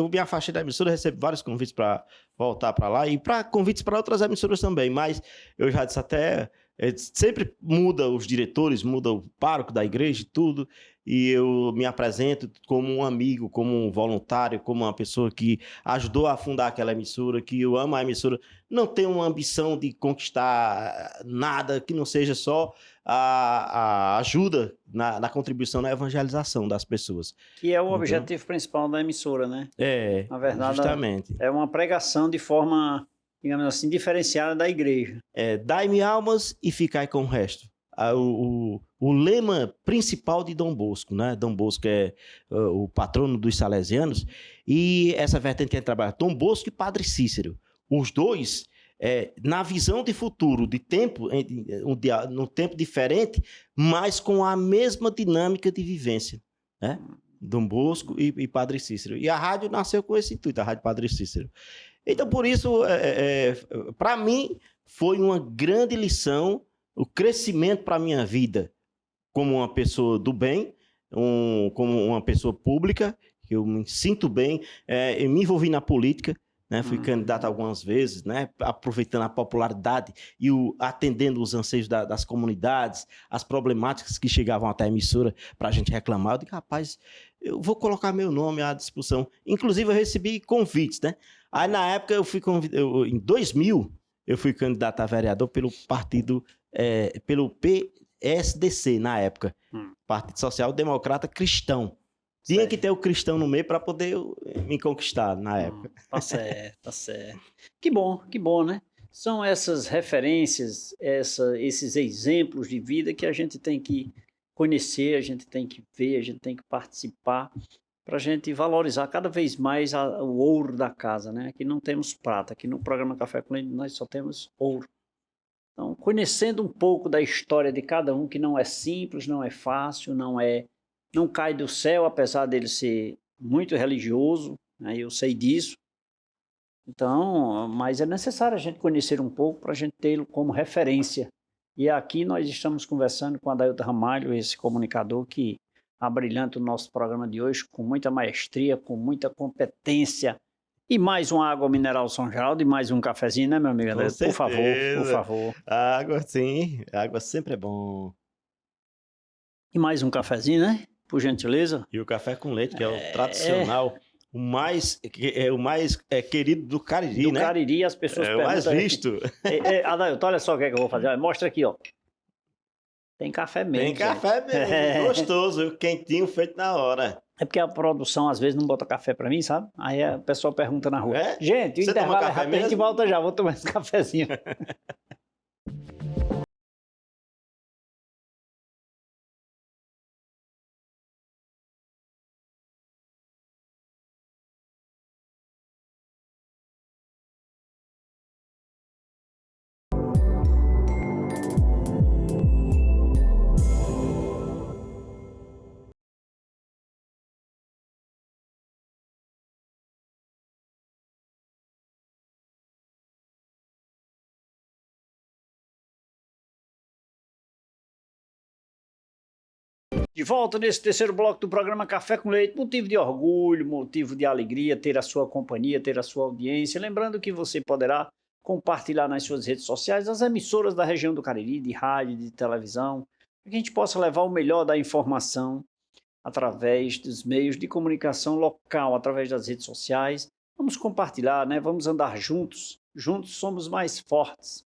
S2: me afastei da emissora, recebi vários convites para voltar para lá e para convites para outras emissoras também. Mas eu já disse até Sempre muda os diretores, muda o pároco da igreja e tudo, e eu me apresento como um amigo, como um voluntário, como uma pessoa que ajudou a fundar aquela emissora, que eu amo a emissora. Não tenho uma ambição de conquistar nada que não seja só a ajuda na contribuição na evangelização das pessoas.
S1: Que é o objetivo principal da emissora, né? Na verdade,
S2: justamente.
S1: É uma pregação de forma, digamos assim, diferenciada da igreja.
S2: Dai-me almas e ficai com o resto. O lema principal de Dom Bosco, né? Dom Bosco é o patrono dos salesianos, e essa vertente que ele trabalha, Dom Bosco e Padre Cícero. Os dois, na visão de futuro, de tempo, num tempo diferente, mas com a mesma dinâmica de vivência, né? Dom Bosco e Padre Cícero. E a rádio nasceu com esse intuito, a Rádio Padre Cícero. Então, por isso, para mim, foi uma grande lição, o crescimento para a minha vida como uma pessoa do bem, como uma pessoa pública, que eu me sinto bem. Eu me envolvi na política, né? Fui candidato algumas vezes, né? Aproveitando a popularidade e atendendo os anseios das comunidades, as problemáticas que chegavam até a emissora para a gente reclamar. Eu digo, rapaz, eu vou colocar meu nome à disposição. Inclusive, eu recebi convites, né? Aí, na época, eu fui convidado, em 2000, eu fui candidato a vereador pelo partido, pelo PSDC, na época, Partido Social Democrata Cristão. Tinha que ter o cristão no meio para poder me conquistar na época.
S1: Tá certo, tá certo. Que bom, né? São essas referências, esses exemplos de vida que a gente tem que conhecer, a gente tem que ver, a gente tem que participar, para a gente valorizar cada vez mais o ouro da casa, né? Aqui não temos prata, aqui no programa Café com Leite nós só temos ouro. Então, conhecendo um pouco da história de cada um, que não é simples, não é fácil, não cai do céu, apesar dele ser muito religioso, né? Eu sei disso. Então, mas é necessário a gente conhecer um pouco para a gente tê-lo como referência. E aqui nós estamos conversando com Adailton Ramalho, esse comunicador que abrilhanta o nosso programa de hoje com muita maestria, com muita competência. E mais uma água mineral São Geraldo e mais um cafezinho, né, meu amigo Adailton? Por favor, por favor.
S2: A água, sim. A água sempre é bom.
S1: E mais um cafezinho, né? Por gentileza.
S2: E o café com leite, que é o tradicional, o mais querido do Cariri, né?
S1: Do Cariri, as pessoas perguntam...
S2: É o mais visto.
S1: Adailton, olha só o que é que eu vou fazer. Mostra aqui, ó. Tem café mesmo.
S2: Tem café mesmo, gostoso, quentinho, feito na hora.
S1: É porque a produção às vezes não bota café pra mim, sabe? Aí a pessoa pergunta na rua. Gente, o intervalo é rápido, a gente volta já, vou tomar esse cafezinho. De volta nesse terceiro bloco do programa Café com Leite, motivo de orgulho, motivo de alegria ter a sua companhia, ter a sua audiência. Lembrando que você poderá compartilhar nas suas redes sociais as emissoras da região do Cariri, de rádio, de televisão, para que a gente possa levar o melhor da informação através dos meios de comunicação local, através das redes sociais. Vamos compartilhar, né? Vamos andar juntos. Juntos somos mais fortes.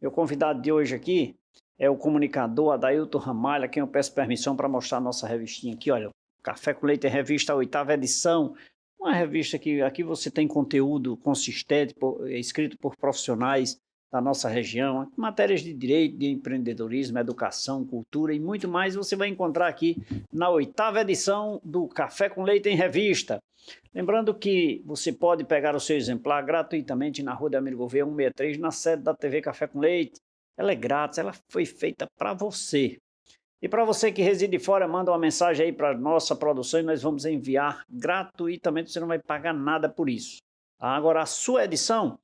S1: Meu convidado de hoje aqui é o comunicador Adailton Ramalho, a quem eu peço permissão para mostrar a nossa revistinha aqui. Olha, Café com Leite é revista, a 8ª edição. Uma revista que aqui você tem conteúdo consistente, escrito por profissionais da nossa região. Matérias de direito, de empreendedorismo, educação, cultura e muito mais você vai encontrar aqui na 8ª edição do Café com Leite em Revista. Lembrando que você pode pegar o seu exemplar gratuitamente na Rua de Amílcar Gouveia 163, na sede da TV Café com Leite. Ela é grátis, ela foi feita para você. E para você que reside fora, manda uma mensagem aí para nossa produção e nós vamos enviar gratuitamente, você não vai pagar nada por isso. Agora, a sua edição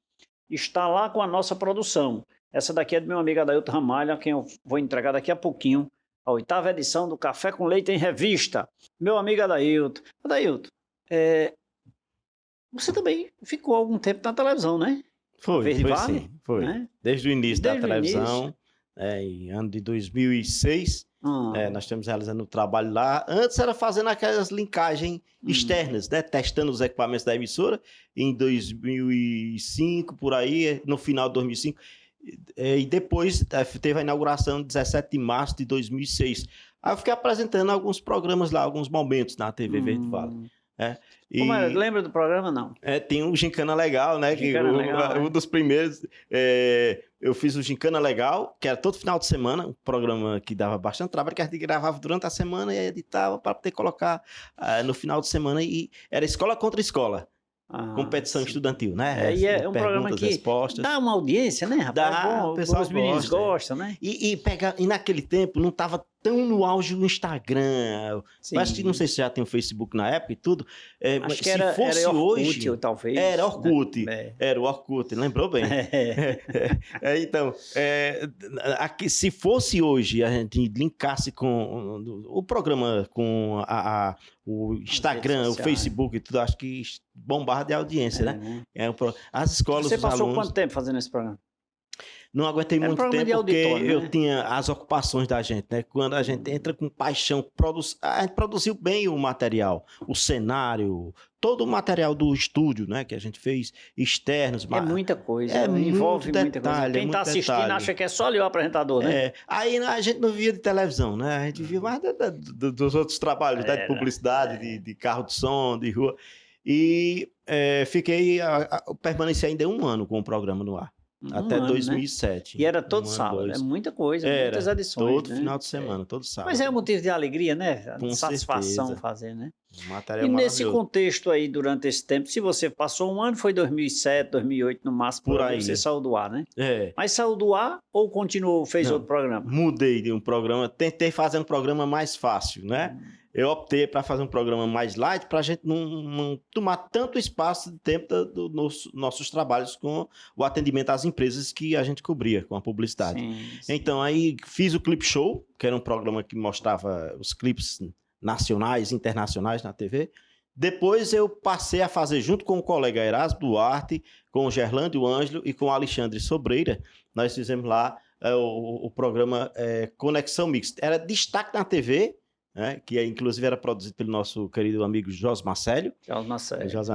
S1: está lá com a nossa produção. Essa daqui é do meu amigo Adailton Ramalho, a quem eu vou entregar daqui a pouquinho, a 8ª edição do Café com Leite em Revista. Meu amigo Adailton. Adailton, você também ficou algum tempo na televisão, né?
S2: Foi
S1: Verde Vale,
S2: sim, foi.
S1: Né?
S2: Desde o início da televisão, em ano de 2006. Nós estamos realizando um trabalho lá. Antes era fazendo aquelas linkagens externas, né? Testando os equipamentos da emissora em 2005, por aí, no final de 2005. E depois teve a inauguração 17 de março de 2006. Aí eu fiquei apresentando alguns programas lá, alguns momentos na TV Verde Vale.
S1: Lembra do programa, não?
S2: Tem um Gincana Legal, né? Um dos primeiros. Eu fiz o Gincana Legal, que era todo final de semana, um programa que dava bastante trabalho, que a gente gravava durante a semana e editava para poder colocar no final de semana. E era escola contra escola. Competição estudantil, né?
S1: E é um programa que
S2: respostas.
S1: Dá uma audiência, né, rapaz?
S2: O pessoal
S1: os meninos gostam, né?
S2: E naquele tempo não estava tão no auge o Instagram. Acho que não sei se já tem o Facebook na época e tudo. Mas
S1: que era Orkut,
S2: hoje,
S1: talvez.
S2: Era Orkut. Era o Orkut, lembrou bem? Então, se fosse hoje a gente linkasse com o programa, com o Instagram, o Facebook e tudo, acho que bombarda de audiência, né? As escolas,
S1: Você passou
S2: alunos...
S1: quanto tempo fazendo esse programa?
S2: Não aguentei muito tempo porque eu tinha as ocupações da gente, né? Quando a gente entra com paixão, a gente produziu bem o material, o cenário, todo o material do estúdio, né? Que a gente fez, externos.
S1: É muita coisa, envolve muita coisa. Quem está assistindo acha que é só ali o apresentador, né?
S2: Aí a gente não via de televisão, né? A gente via mais dos outros trabalhos, né? De publicidade, de carro de som, de rua. E permaneci ainda 1 ano com o programa no ar. Até 2007.
S1: Né? E era todo sábado, é muita coisa, muitas edições.
S2: Todo final de semana, todo sábado.
S1: Mas é um motivo de alegria, né?
S2: Com
S1: satisfação
S2: certeza.
S1: fazer, né?
S2: Material
S1: e nesse contexto aí, durante esse tempo, se você passou 1 ano, foi 2007, 2008 no máximo, por aí você saiu do ar, né? Mas saiu do ar ou continuou, fez outro programa?
S2: Mudei de um programa, tentei fazer um programa mais fácil, né? Eu optei para fazer um programa mais light para a gente não tomar tanto espaço de tempo dos nossos trabalhos com o atendimento às empresas que a gente cobria com a publicidade. Sim. Então, aí fiz o Clip Show, que era um programa que mostrava os clipes nacionais, internacionais na TV. Depois eu passei a fazer, junto com o colega Erasmo Duarte, com o Gerlândio Ângelo e com o Alexandre Sobreira, nós fizemos lá o programa Conexão Mixta. Era destaque na TV, que inclusive era produzido pelo nosso querido amigo Jos Marcélio.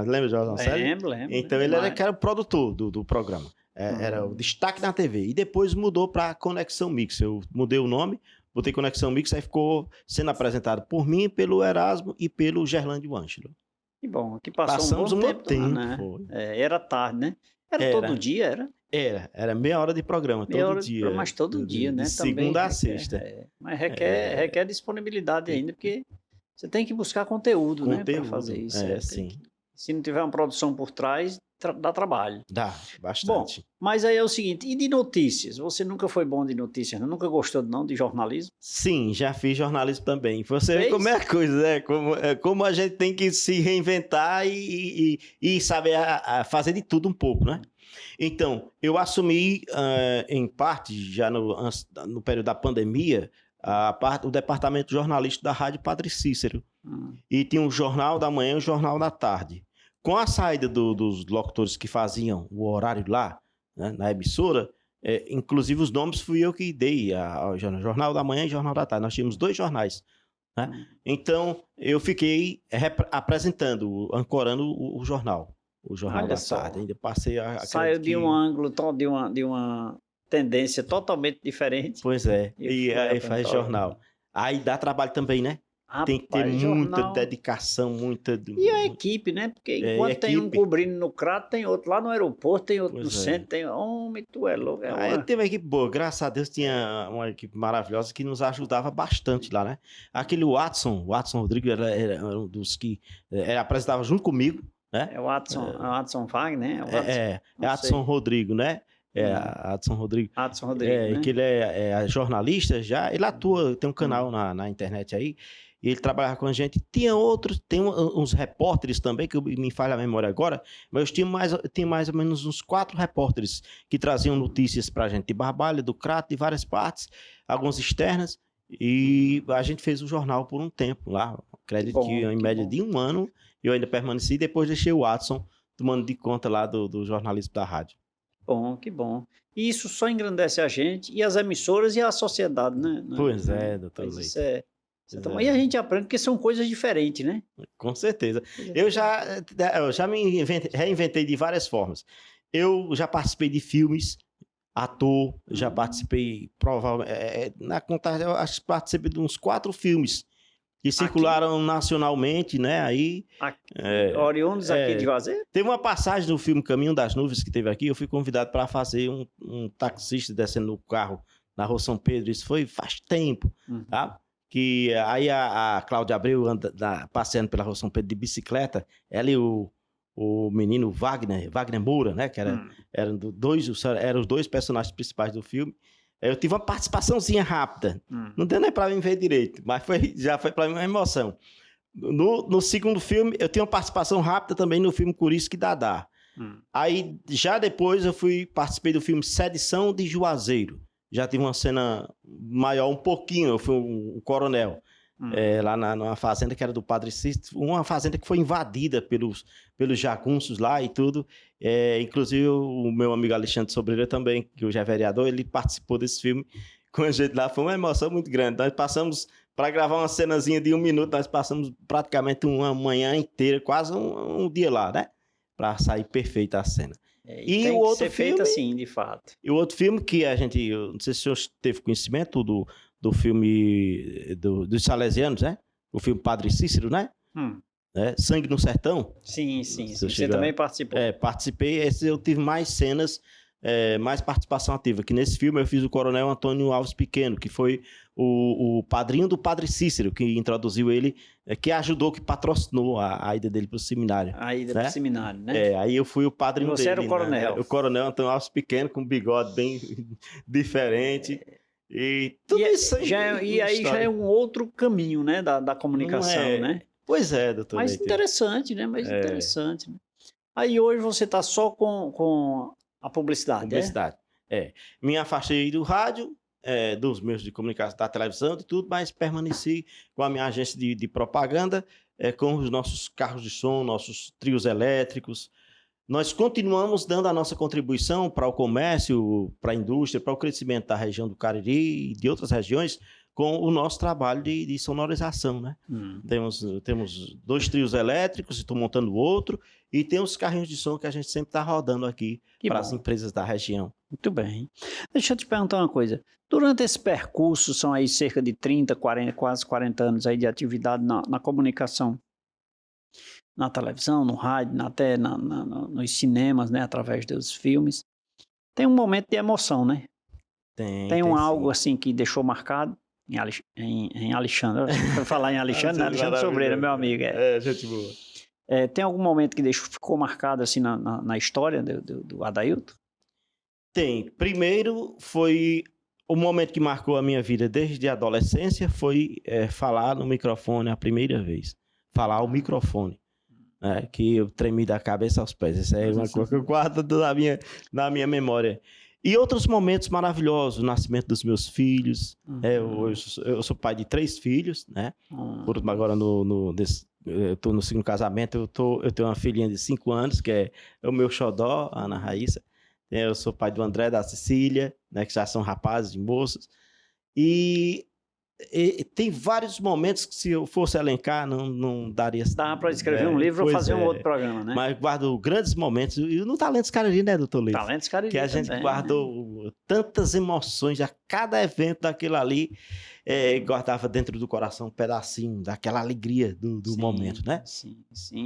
S2: Lembra Jos Marcélio?
S1: Lembro.
S2: Então ele era o produtor do programa. Era o destaque na TV. E depois mudou para Conexão Mix. Eu mudei o nome, botei Conexão Mix, aí ficou sendo apresentado por mim, pelo Erasmo e pelo Gerlândio Ângelo.
S1: Que bom, que passamos um bom tempo, né? Era tarde, né? Era todo dia, era?
S2: Era meia hora de programa, todo dia.
S1: Mas todo dia, né?
S2: De segunda a sexta.
S1: Mas requer disponibilidade ainda, porque você tem que buscar conteúdo, né? Para fazer isso.
S2: Sim.
S1: Se não tiver uma produção por trás, dá trabalho.
S2: Dá, bastante.
S1: Bom, mas aí é o seguinte, e de notícias? Você nunca foi bom de notícias, não? Nunca gostou não de jornalismo?
S2: Sim, já fiz jornalismo também. Você vê como é a coisa, né? Como a gente tem que se reinventar e saber fazer de tudo um pouco, né? Então, eu assumi, em parte, já no período da pandemia, o departamento jornalístico da Rádio Padre Cícero. E tinha o Jornal da Manhã e o Jornal da Tarde. Com a saída dos locutores que faziam o horário lá, né, na emissora, inclusive os nomes fui eu que dei ao Jornal da Manhã e Jornal da Tarde. Nós tínhamos 2 jornais. Né? Então, eu fiquei apresentando, ancorando o jornal. O Jornal da Tarde. Ainda passei
S1: saiu de um ângulo, de uma tendência totalmente diferente.
S2: Pois é. E aí faz jornal. Aí dá trabalho também, né? Tem que ter muita dedicação, muita...
S1: E a equipe, né? Porque enquanto tem um cobrindo no Crato, tem outro lá no aeroporto, tem outro no centro, tem... Homem, tu é louco.
S2: Teve uma equipe boa, graças a Deus tinha uma equipe maravilhosa que nos ajudava bastante lá, né? Aquele Watson Rodrigues era um dos que apresentava junto comigo, né?
S1: É o Adson Wagner, né?
S2: Adson Rodrigo, né? Adson Rodrigo.
S1: Adson Rodrigo, né?
S2: Que ele é jornalista já, ele atua, tem um canal na internet aí, e ele trabalhava com a gente. Tinha outros, tem uns repórteres também, que me falha a memória agora, mas tinha mais ou menos uns 4 repórteres que traziam notícias pra gente, de Barbalha, do Crato, de várias partes, algumas externas, e a gente fez o jornal por um tempo lá, acredito que em média de 1 ano, eu ainda permaneci, depois deixei o Watson tomando de conta lá do jornalismo da rádio.
S1: Bom, que bom. E isso só engrandece a gente e as emissoras e a sociedade, né?
S2: Pois é, doutor
S1: Mas isso
S2: Leite.
S1: isso é
S2: Pois
S1: e a
S2: é,
S1: gente aprende porque são coisas diferentes, né?
S2: com certeza.
S1: Coisa
S2: Eu
S1: diferente.
S2: já, eu já reinventei de várias formas. Eu já participei de filmes, ator, já
S1: Hum.
S2: participei, provavelmente, na contagem, eu acho que participei de uns 4 filmes que
S1: Aqui,
S2: circularam nacionalmente, né? Aí, é,
S1: oriundos aqui de
S2: é,
S1: Juazeiro?
S2: teve uma passagem no filme Caminho das Nuvens que teve aqui, eu fui convidado para fazer um taxista descendo no carro na Rua São Pedro, isso foi faz tempo,
S1: Uhum.
S2: tá? Que aí a Cláudia Abreu anda passeando pela Rua São Pedro de bicicleta, ela e o menino Wagner Moura, né? Que
S1: Hum.
S2: eram os dois personagens principais do filme. Eu tive uma participaçãozinha rápida,
S1: Hum.
S2: não deu nem para mim ver direito, mas já foi para mim uma emoção. No segundo filme, eu tenho uma participação rápida também no filme Curiço Dadá.
S1: Hum.
S2: Aí, já depois, participei do filme Sedição de Juazeiro. Já tive uma cena maior, um pouquinho, eu fui um coronel.
S1: Hum.
S2: Lá numa fazenda que era do Padre Cícero, uma fazenda que foi invadida pelos jagunços lá e tudo. Inclusive, o meu amigo Alexandre Sobreira também, que hoje é vereador, ele participou desse filme com a gente lá. Foi uma emoção muito grande. Nós passamos, para gravar uma cenazinha de 1 minuto, nós passamos praticamente uma manhã inteira, quase um dia lá, né? Para sair perfeita a cena.
S1: E tem que ser feito assim, de fato.
S2: E o outro filme que eu não sei se o senhor teve conhecimento do filme dos Salesianos, né? O filme Padre Cícero, né?
S1: Hum.
S2: Sangue no Sertão.
S1: Sim, sim,
S2: Se
S1: sim.
S2: eu
S1: Você
S2: chegar-
S1: também participou.
S2: Participei, esse eu tive mais cenas, mais participação ativa. Que nesse filme eu fiz o Coronel Antônio Alves Pequeno, que foi o padrinho do Padre Cícero, que introduziu ele, que ajudou, que patrocinou a ida dele para o seminário.
S1: A ida
S2: Né?
S1: pro seminário, né?
S2: Aí eu fui o padrinho
S1: E você
S2: dele.
S1: era o coronel.
S2: Né? O Coronel Antônio Alves Pequeno, com um bigode bem diferente. E tudo isso aí.
S1: E aí já é um outro caminho, né? Da comunicação, né?
S2: Pois é, doutor
S1: Mais
S2: Leite.
S1: interessante, né? Mais interessante, né? Aí hoje você está só com a publicidade,
S2: Publicidade. Me afastei do rádio, dos meios de comunicação, da televisão e tudo, mas permaneci com a minha agência de propaganda, com os nossos carros de som, nossos trios elétricos. Nós continuamos dando a nossa contribuição para o comércio, para a indústria, para o crescimento da região do Cariri e de outras regiões, com o nosso trabalho de sonorização, né? Temos 2 trios elétricos, estou montando outro, e tem os carrinhos de som que a gente sempre está rodando aqui
S1: Que
S2: para
S1: bom.
S2: as empresas da região.
S1: Muito bem. Deixa eu te perguntar uma coisa. Durante esse percurso, são aí cerca de 30, 40, quase 40 anos aí de atividade na comunicação, na televisão, no rádio, até nos cinemas, né? Através dos filmes. Tem um momento de emoção, né? Tem algo assim que deixou marcado em Alexandre. Vou falar em Alexandre, né? Alexandre Sobreira, meu amigo.
S2: Gente boa.
S1: Tem algum momento que ficou marcado assim na história do Adailton?
S2: Tem. Primeiro foi o momento que marcou a minha vida desde a adolescência, foi falar no microfone a primeira vez. Falar ao microfone. Que eu tremi da cabeça aos pés. Essa é uma coisa que eu guardo na minha memória. E outros momentos maravilhosos, o nascimento dos meus filhos. Eu sou pai de 3 filhos, né? Agora eu estou no segundo casamento, eu tenho uma filhinha de 5 anos, que é o meu xodó, a Ana Raíssa. Eu sou pai do André, da Cecília, né? Que já são rapazes e moços. E tem vários momentos que, se eu fosse elencar, não daria...
S1: Dá para escrever um livro ou fazer um outro programa, né?
S2: Mas guardo grandes momentos. E no Talentos Cariri, né, doutor Leite?
S1: Talentos Cariri
S2: que a gente
S1: também,
S2: guardou tantas emoções a cada evento daquele ali, guardava dentro do coração um pedacinho daquela alegria do momento, né?
S1: Sim.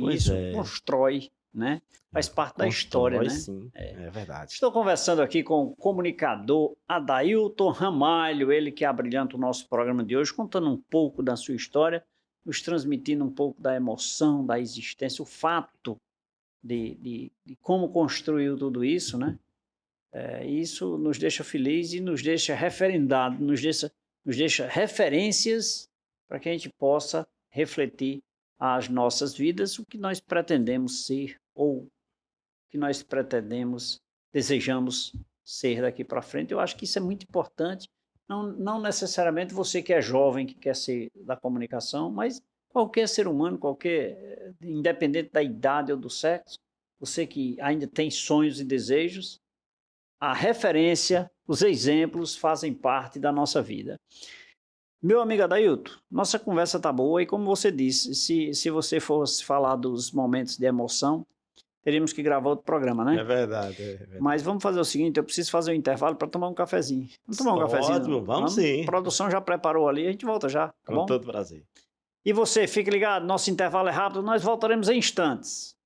S2: Pois
S1: Isso constrói, né? Faz parte da história, né?
S2: Sim, é verdade.
S1: Estou conversando aqui com o comunicador Adailton Ramalho, ele que abrilhanta o nosso programa de hoje, contando um pouco da sua história, nos transmitindo um pouco da emoção, da existência, o fato de como construiu tudo isso, né? Isso nos deixa feliz e nos deixa referendado, nos deixa referências para que a gente possa refletir as nossas vidas, o que nós pretendemos ser ou que nós desejamos ser daqui para frente. Eu acho que isso é muito importante, não necessariamente você que é jovem, que quer ser da comunicação, mas qualquer ser humano, independente da idade ou do sexo, você que ainda tem sonhos e desejos, a referência, os exemplos fazem parte da nossa vida. Meu amigo Adailton, nossa conversa tá boa e como você disse, se você fosse falar dos momentos de emoção, teríamos que gravar outro programa, né?
S2: É verdade.
S1: Mas vamos fazer o seguinte, eu preciso fazer um intervalo para tomar um cafezinho. Vamos tomar um cafezinho?
S2: Ótimo, vamos sim.
S1: A produção já preparou ali, a gente volta já, tá bom?
S2: Com todo prazer.
S1: E você, fique ligado, nosso intervalo é rápido, nós voltaremos em instantes.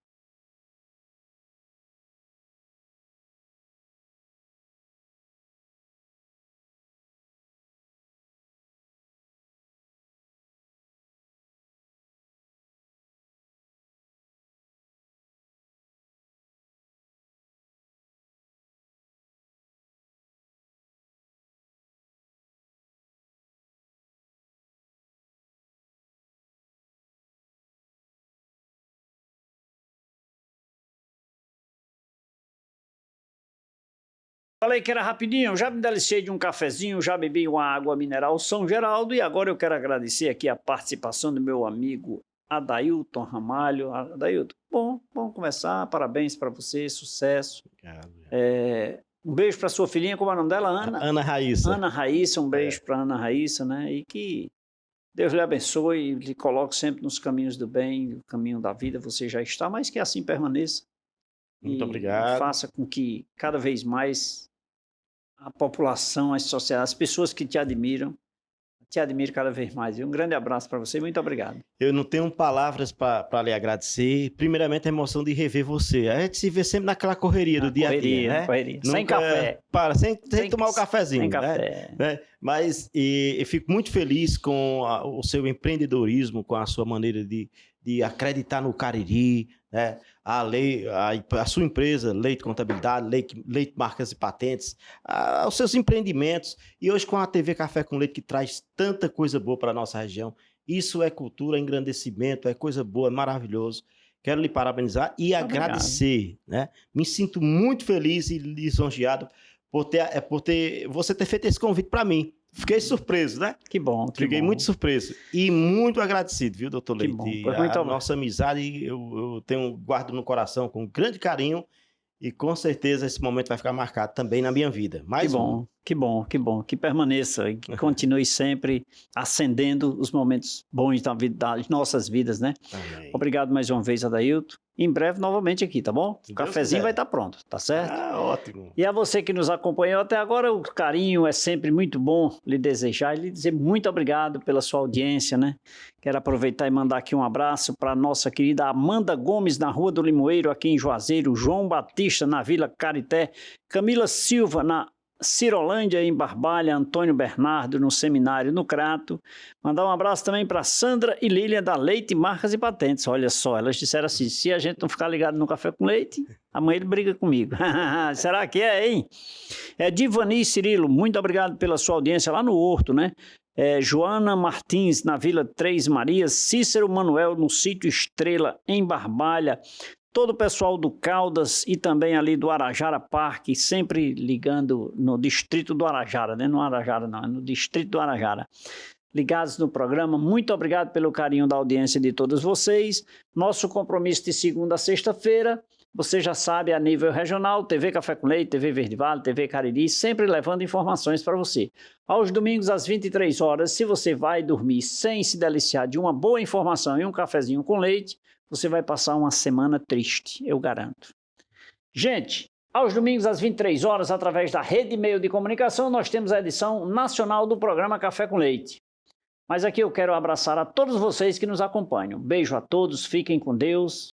S1: Falei que era rapidinho, já me deliciei de um cafezinho, já bebi uma água mineral São Geraldo e agora eu quero agradecer aqui a participação do meu amigo Adailton Ramalho. Adailton, bom conversar, parabéns para você, sucesso.
S2: Obrigado.
S1: Um beijo para sua filhinha, como é o nome dela?
S2: Ana Raíssa.
S1: Ana Raíssa, um beijo para Ana Raíssa, né? E que Deus lhe abençoe e lhe coloque sempre nos caminhos do bem, no caminho da vida, você já está, mas que assim permaneça.
S2: Muito obrigado.
S1: Faça com que cada vez mais a população, as sociedades, as pessoas que te admiram cada vez mais. E um grande abraço para você, muito obrigado.
S2: Eu não tenho palavras para lhe agradecer. Primeiramente, a emoção de rever você. A gente se vê sempre naquela correria do dia a dia, né?
S1: Correria. Sem café.
S2: Sem tomar o cafezinho,
S1: sem
S2: né?
S1: Café.
S2: Mas eu fico muito feliz com o seu empreendedorismo, com a sua maneira de acreditar no Cariri, né? A sua empresa, Leite Contabilidade, Leite Marcas e Patentes, os seus empreendimentos. E hoje com a TV Café com Leite, que traz tanta coisa boa para a nossa região. Isso é cultura, é engrandecimento, é coisa boa, é maravilhoso. Quero lhe parabenizar e agradecer, né? Me sinto muito feliz e lisonjeado por você ter feito esse convite para mim. Fiquei surpreso, né?
S1: Que bom.
S2: Fiquei muito surpreso e muito agradecido, viu, doutor Leite?
S1: A
S2: nossa amizade eu guardo no coração com grande carinho e com certeza esse momento vai ficar marcado também na minha vida.
S1: Que bom. Que permaneça e que continue sempre acendendo os momentos bons das nossas vidas, né?
S2: Amém.
S1: Obrigado mais uma vez, Adailton. Em breve, novamente aqui, tá bom? O cafezinho vai estar pronto, tá certo?
S2: Ótimo.
S1: E a você que nos acompanhou até agora, o carinho é sempre muito bom lhe desejar e lhe dizer muito obrigado pela sua audiência, né? Quero aproveitar e mandar aqui um abraço para a nossa querida Amanda Gomes, na Rua do Limoeiro, aqui em Juazeiro, João Batista, na Vila Carité, Camila Silva, na Cirolândia, em Barbalha, Antônio Bernardo, no Seminário, no Crato. Mandar um abraço também para Sandra e Lília, da Leite, Marcas e Patentes. Olha só, elas disseram assim, se a gente não ficar ligado no Café com Leite, amanhã ele briga comigo. Será que é, hein? Divani Cirilo, muito obrigado pela sua audiência lá no Horto, né? Joana Martins, na Vila Três Marias, Cícero Manuel, no Sítio Estrela, em Barbalha, todo o pessoal do Caldas e também ali do Arajara Parque, sempre ligando no distrito do Arajara, né? No Arajara não, é no distrito do Arajara. Ligados no programa, muito obrigado pelo carinho da audiência de todos vocês. Nosso compromisso de segunda a sexta-feira, você já sabe, a nível regional, TV Café com Leite, TV Verde Vale, TV Cariri, sempre levando informações para você. Aos domingos, às 23 horas, se você vai dormir sem se deliciar de uma boa informação e um cafezinho com leite, você vai passar uma semana triste, eu garanto. Gente, aos domingos às 23 horas, através da Rede Meio de Comunicação, nós temos a edição nacional do programa Café com Leite. Mas aqui eu quero abraçar a todos vocês que nos acompanham. Beijo a todos, fiquem com Deus.